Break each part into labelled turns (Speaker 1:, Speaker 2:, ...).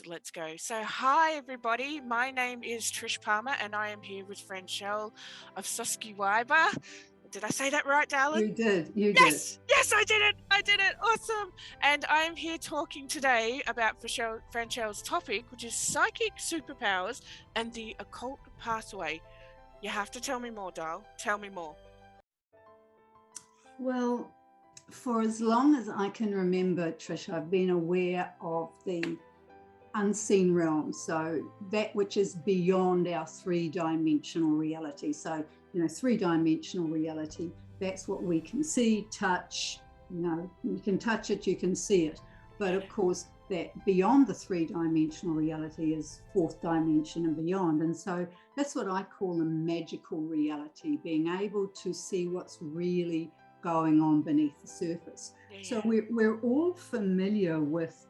Speaker 1: let's go. So hi everybody, my name is Trish Palmer and I am here with Franchelle of Ofsoke Wyber. Did I say that right, darling?
Speaker 2: You did.
Speaker 1: Yes, I did it. Awesome. And I'm here talking today about Franchelle's topic, which is psychic superpowers and the occult pathway. You have to tell me more, Dal. Tell me more.
Speaker 2: Well, for as long as I can remember, Trish, I've been aware of the unseen realm, so that which is beyond our three-dimensional reality. So, three-dimensional reality, that's what we can see, touch, you can touch it, you can see it. But of course, that beyond the three-dimensional reality is fourth dimension and beyond. And so that's what I call a magical reality, being able to see what's really going on beneath the surface. So we're all familiar with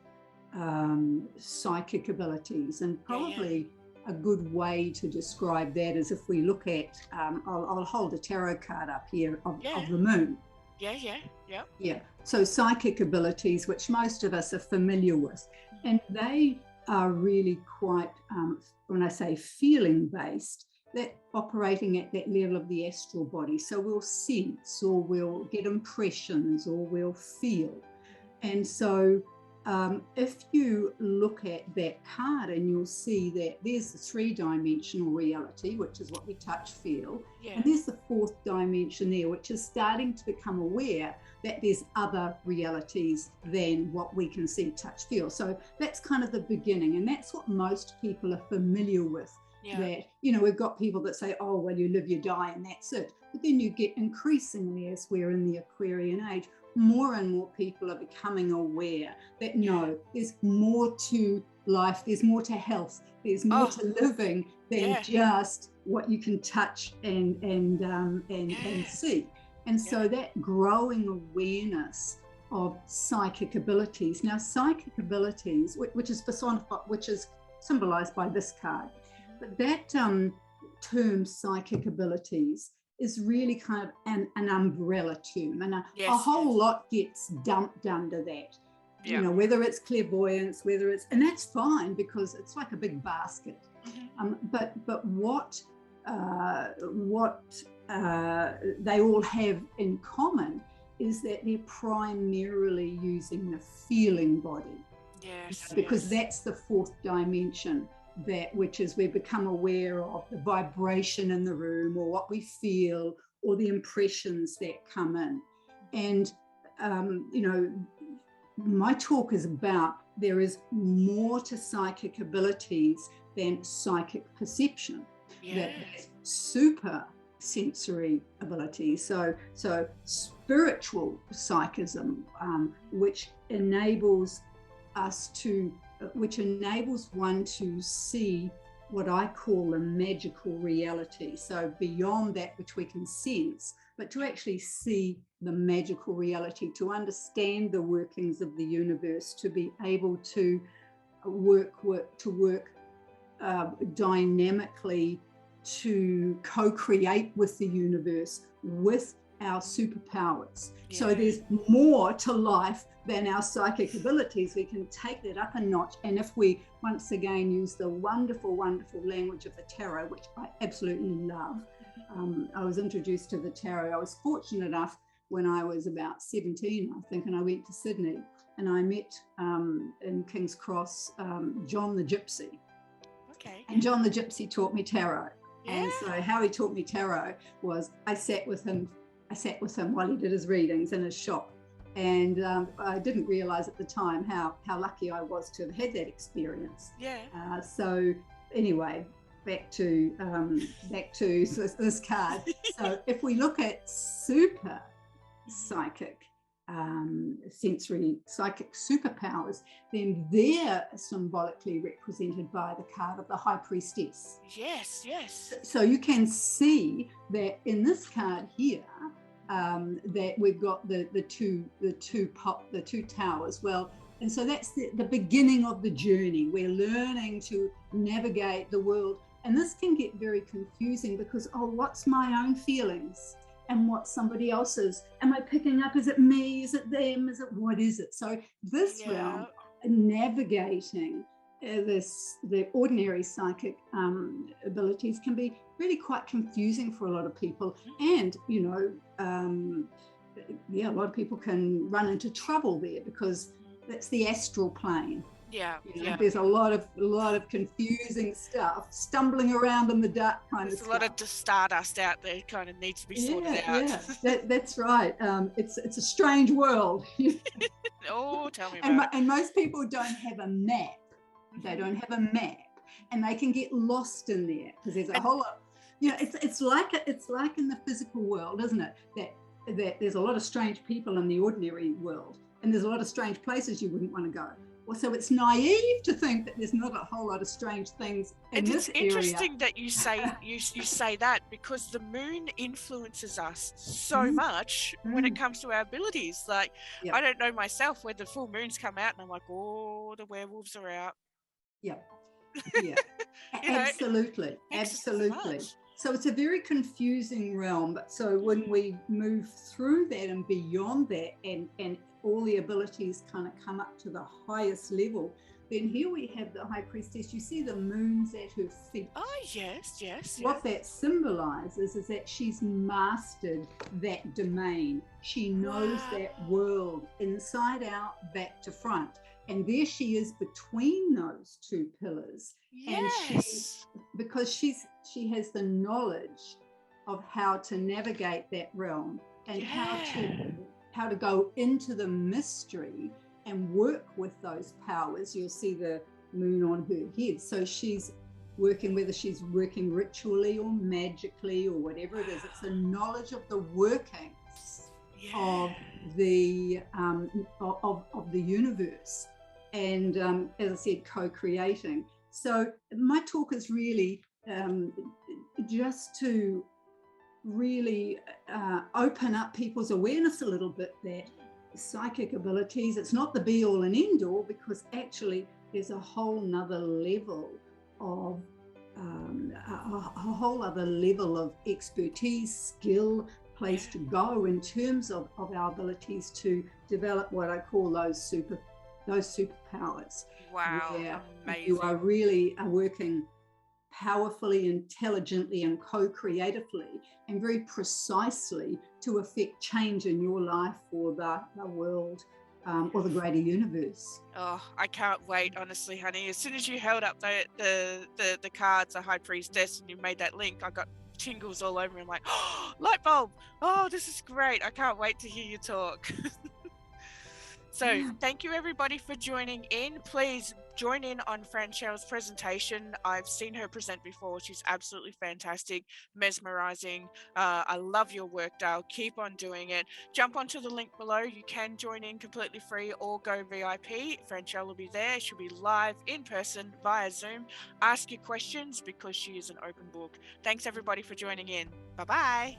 Speaker 2: psychic abilities, and probably a good way to describe that is if we look at, I'll hold a tarot card up here of the moon. Yeah. So psychic abilities, which most of us are familiar with, and they are really quite, when I say feeling based, that operating at that level of the astral body. So we'll sense, or we'll get impressions, or we'll feel. And so if you look at that card, and you'll see that there's the three-dimensional reality, which is what we touch, feel, and there's the fourth dimension there, which is starting to become aware that there's other realities than what we can see, touch, feel. So that's kind of the beginning, and that's what most people are familiar with. That, we've got people that say, oh, well, you live, you die, and that's it. But then you get increasingly, as we're in the Aquarian age, more and more people are becoming aware that no, there's more to life, there's more to health, there's more to living than just what you can touch and see. And so that growing awareness of psychic abilities. Now, psychic abilities, which is personified, which is symbolized by this card, but that term psychic abilities is really kind of an umbrella term, and a whole lot gets dumped under that. Whether it's clairvoyance, whether it's, and that's fine because it's like a big basket. But what they all have in common is that they're primarily using the feeling body. Because that's the fourth dimension. That which is we become aware of the vibration in the room, or what we feel, or the impressions that come in. And my talk is about there is more to psychic abilities than psychic perception. That's super sensory abilities, so spiritual psychism, which enables one to see what I call a magical reality. So beyond that which we can sense, but to actually see the magical reality, to understand the workings of the universe, to be able to work dynamically, to co-create with the universe, with our superpowers. So there's more to life than our psychic abilities. We can take that up a notch. And if we once again use the wonderful, wonderful language of the tarot, which I absolutely love. I was introduced to the tarot. I was fortunate enough when I was about 17, I think, and I went to Sydney, and I met in King's Cross, John the Gypsy. And John the Gypsy taught me tarot. And so how he taught me tarot was I sat with him while he did his readings in his shop. And I didn't realize at the time how lucky I was to have had that experience. So anyway, back to this card. So if we look at super psychic psychic superpowers, then they're symbolically represented by the card of the High Priestess. So you can see that in this card here, that we've got the two towers. Well, and so that's the beginning of the journey. We're learning to navigate the world, and this can get very confusing because, what's my own feelings and what somebody else's? Am I picking up? Is it me? Is it them? What is it? So this realm, navigating the ordinary psychic abilities can be really quite confusing for a lot of people. And, a lot of people can run into trouble there because that's the astral plane. There's a lot of confusing stuff, stumbling around in the dark kind of stuff.
Speaker 1: There's a lot of stardust out there, kind of needs to be sorted out.
Speaker 2: That's right. It's a strange world.
Speaker 1: Oh, tell me about it.
Speaker 2: And most people don't have a map. They don't have a map, and they can get lost in there because there's a whole lot. It's like in the physical world, isn't it? That there's a lot of strange people in the ordinary world, and there's a lot of strange places you wouldn't want to go. Well, so it's naive to think that there's not a whole lot of strange things in this area. It's interesting
Speaker 1: that you say you say that, because the moon influences us so much when it comes to our abilities. Like, I don't know myself when the full moons come out and I'm like, oh, the werewolves are out.
Speaker 2: Yeah. Absolutely. So it's a very confusing realm. So when we move through that and beyond that, and all the abilities kind of come up to the highest level, then here we have the High Priestess. You see the moons at her feet.
Speaker 1: Oh, yes.
Speaker 2: What that symbolizes is that she's mastered that domain. She knows that world inside out, back to front. And there she is between those two pillars.
Speaker 1: Yes.
Speaker 2: And because she has the knowledge of how to navigate that realm and how to go into the mystery and work with those powers. You'll see the moon on her head. So she's working, whether she's working ritually or magically or whatever it is, it's a knowledge of the workings of the universe. And as I said, co-creating. So my talk is really just to really open up people's awareness a little bit that psychic abilities, it's not the be all and end all, because actually there's a whole nother level of a whole other level of expertise, skill, place to go in terms of our abilities to develop what I call those superpowers.
Speaker 1: Wow,
Speaker 2: where
Speaker 1: amazing.
Speaker 2: You are really working powerfully, intelligently, and co-creatively, and very precisely to affect change in your life or the world or the greater universe.
Speaker 1: Oh, I can't wait, honestly, honey. As soon as you held up the cards, the High Priestess, and you made that link, I got tingles all over. I'm like, oh, light bulb. Oh, this is great. I can't wait to hear you talk. So thank you everybody for joining in. Please join in on Franchelle's presentation. I've seen her present before. She's absolutely fantastic, mesmerizing. I love your work, Dale. Keep on doing it. Jump onto the link below. You can join in completely free or go VIP. Franchelle will be there. She'll be live in person via Zoom. Ask your questions because she is an open book. Thanks everybody for joining in. Bye-bye.